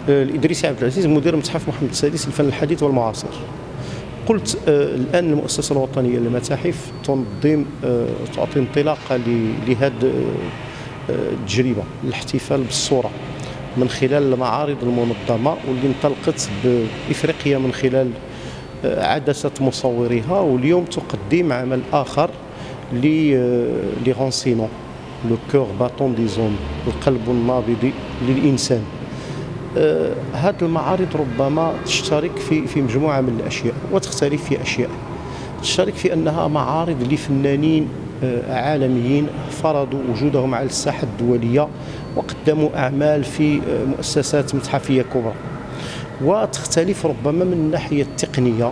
الإدريسي عبد العزيز مدير متحف محمد السادس للفن الحديث والمعاصر. قلت الآن المؤسسة الوطنية للمتاحف تنظم تعطي انطلاقة لهذه التجربة الاحتفال بالصورة من خلال المعارض المنظمة واللي انطلقت بإفريقيا من خلال عدسة مصوريها، واليوم تقدم عمل آخر لغونسينو لو كور باتون دي زوم، القلب النابض للإنسان. هذه المعارض ربما تشترك في مجموعة من الأشياء وتختلف في أشياء. تشترك في أنها معارض لفنانين عالميين فرضوا وجودهم على الساحة الدولية وقدموا أعمال في مؤسسات متحفية كبرى، وتختلف ربما من الناحية التقنية،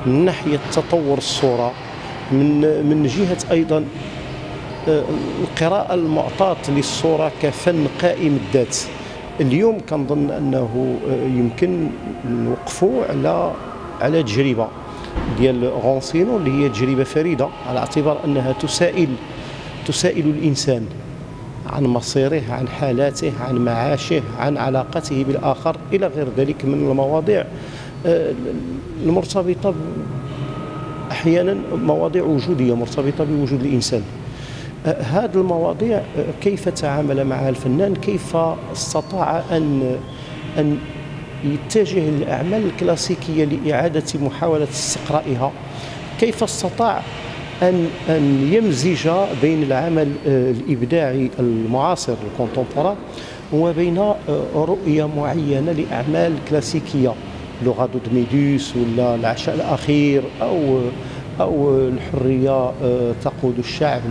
من ناحية تطور الصورة، من جهة أيضا القراءة المعطاة للصورة كفن قائم الذات. اليوم كنظن أنه يمكن نوقفوا على تجربة ديال غونسينو اللي هي تجربة فريدة، على اعتبار أنها تسائل الإنسان عن مصيره، عن حالاته، عن معاشه، عن علاقته بالآخر إلى غير ذلك من المواضيع المرتبطة أحيانا مواضيع وجودية مرتبطة بوجود الإنسان. هذه المواضيع كيف تعامل معها الفنان، كيف استطاع أن يتجه للأعمال الكلاسيكية لإعادة محاولة استقرائها، كيف استطاع أن يمزج بين العمل الإبداعي المعاصر الكونتمبوران وبين رؤية معينة لأعمال كلاسيكية، لغة دود ميدوس ولا العشاء الأخير أو الحرية تقود الشعب،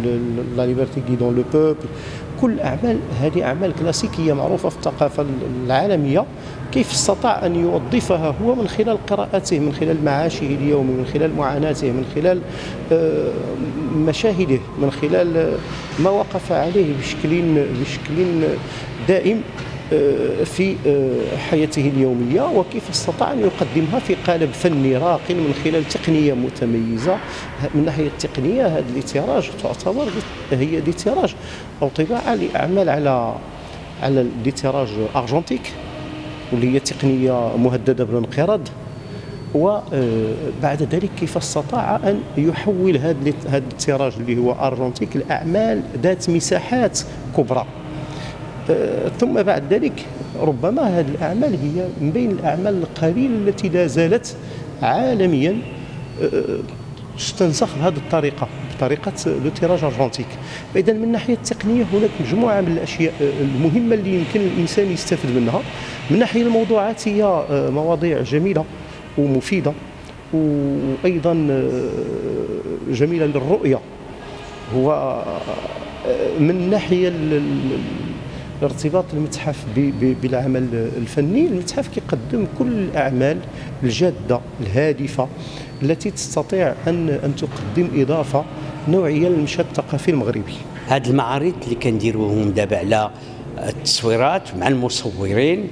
لا ليبرتي غيدون لو بوبل. كل أعمال هذه أعمال كلاسيكية معروفة في الثقافة العالمية، كيف استطاع أن يوظفها هو من خلال قراءته، من خلال معاشه اليومي، من خلال معاناته، من خلال مشاهده، من خلال ما وقف عليه بشكل دائم في حياته اليومية، وكيف استطاع أن يقدمها في قالب فني راق من خلال تقنية متميزة. من الناحية التقنية هذا الاتراج تعتبر هي ديتراج أو طباعة لأعمال على الاتراج أرجنتيك، واللي هي تقنية مهددة بالانقراض. وبعد ذلك كيف استطاع أن يحول هذا التراج اللي هو أرجنتيك لأعمال ذات مساحات كبرى. ثم بعد ذلك ربما هذه الأعمال هي من بين الأعمال القليلة التي لا زالت عالميا تستنسخ بهذه الطريقة، بطريقة لوتيراج أرجنتيك. إذا من الناحية التقنية هناك مجموعة من الأشياء المهمة اللي يمكن الإنسان يستفيد منها. من الناحية الموضوعات هي مواضيع جميلة ومفيدة، وأيضا جميلة للرؤية. هو من الناحية ارتباط المتحف بالعمل الفني، المتحف كيقدم كل الأعمال الجادة الهادفة التي تستطيع أن تقدم إضافة نوعية للمشهد الثقافي المغربي. هاد المعارض اللي كنديروهم دابا على التصويرات مع المصورين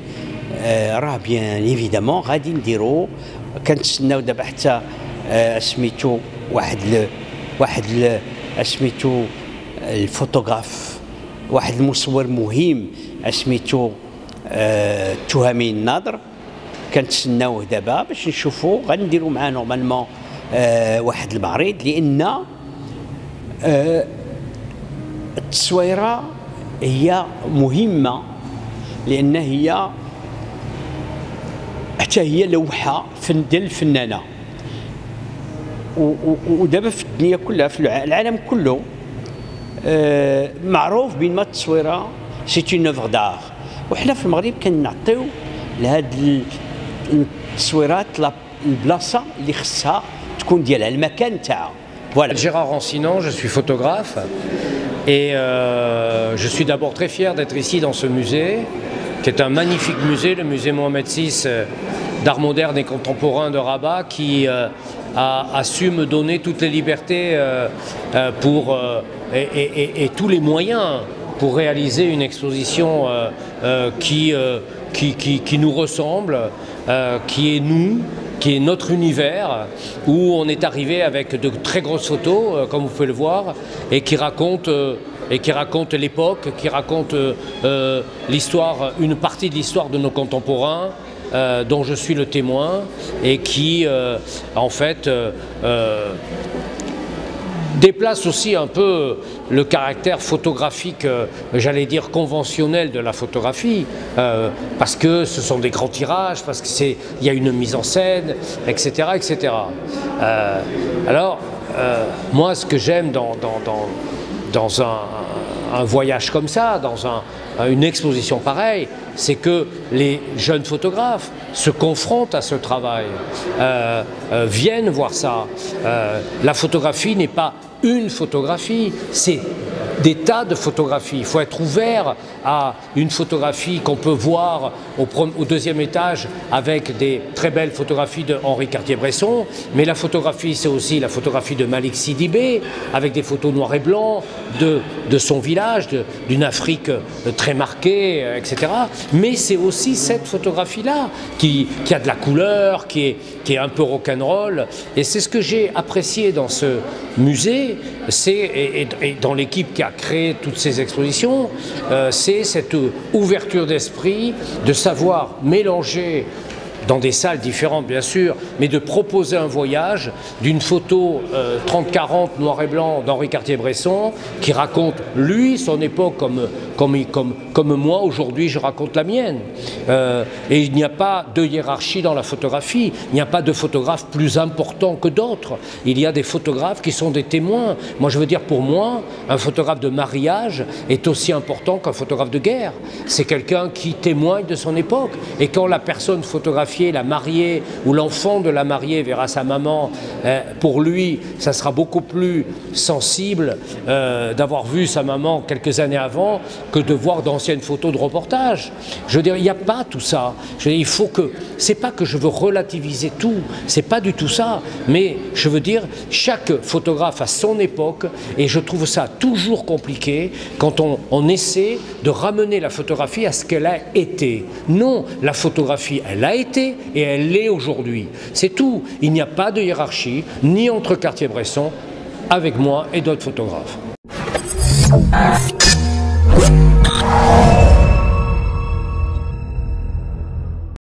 راه بيان ايفيدامون غادي نديرو، كنتسناو دابا حتى سميتو واحد سميتو الفوتوغراف، واحد المصور مهم سميتو تهامي الناظر، كنتسناوه دابا باش نشوفوا غنديروا معاه نورمالمون واحد المعرض، لان التصويره هي مهمه، لان هي حتى هي لوحه ديال الفنانه. ودابا في الدنيا كلها، في العالم كله معروف بين ما التصويره سي اون اوفر دار، وحنا في المغرب كنعطيو لهاد التصويرات البلاصه اللي خصها تكون ديالها، المكان تاعها. Voilà. Gérard Rancinon, je suis photographe et je suis d'abord très fier d'être ici dans ce musée, qui est un magnifique musée, le musée Mohamed VI d'art moderne et contemporain de Rabat, qui a su me donner toutes les libertés et tous les moyens pour réaliser une exposition qui nous ressemble, qui est nous, qui est notre univers, où on est arrivé avec de très grosses photos, comme vous pouvez le voir, et qui raconte l'époque, qui raconte l'histoire, une partie de l'histoire de nos contemporains, dont je suis le témoin, et qui, en fait, déplace aussi un peu le caractère photographique, j'allais dire conventionnel de la photographie, parce que ce sont des grands tirages, parce qu'il y a une mise en scène, etc. etc. Alors, moi, ce que j'aime dans un voyage comme ça, dans une exposition pareille, c'est que les jeunes photographes se confrontent à ce travail, viennent voir ça. La photographie n'est pas une photographie, c'est des tas de photographies. Il faut être ouvert à une photographie qu'on peut voir au deuxième étage avec des très belles photographies de Henri Cartier-Bresson, mais la photographie, c'est aussi la photographie de Malik Sidibé, avec des photos noir et blanc de son village, d'une Afrique très marquée, etc. Mais c'est aussi cette photographie-là qui a de la couleur, qui est un peu rock'n'roll. Et c'est ce que j'ai apprécié dans ce musée, et dans l'équipe qui a créé toutes ces expositions, c'est cette ouverture d'esprit, de savoir mélanger dans des salles différentes bien sûr, mais de proposer un voyage d'une photo 30-40 noir et blanc d'Henri Cartier-Bresson qui raconte lui son époque comme moi aujourd'hui je raconte la mienne. Et il n'y a pas de hiérarchie dans la photographie, il n'y a pas de photographe plus important que d'autres, il y a des photographes qui sont des témoins. Moi je veux dire, pour moi, un photographe de mariage est aussi important qu'un photographe de guerre. C'est quelqu'un qui témoigne de son époque, et quand la personne photographiée, la mariée ou l'enfant de la mariée verra sa maman, pour lui ça sera beaucoup plus sensible d'avoir vu sa maman quelques années avant que de voir d'anciennes photos de reportage. Je veux dire, il n'y a pas tout ça. Je veux dire, il faut que, c'est pas que je veux relativiser tout, c'est pas du tout ça, mais je veux dire, chaque photographe a son époque, et je trouve ça toujours compliqué quand on essaie de ramener la photographie à ce qu'elle a été. Non, la photographie, elle a été et elle l'est aujourd'hui. C'est tout. Il n'y a pas de hiérarchie, ni entre Cartier-Bresson, avec moi et d'autres photographes.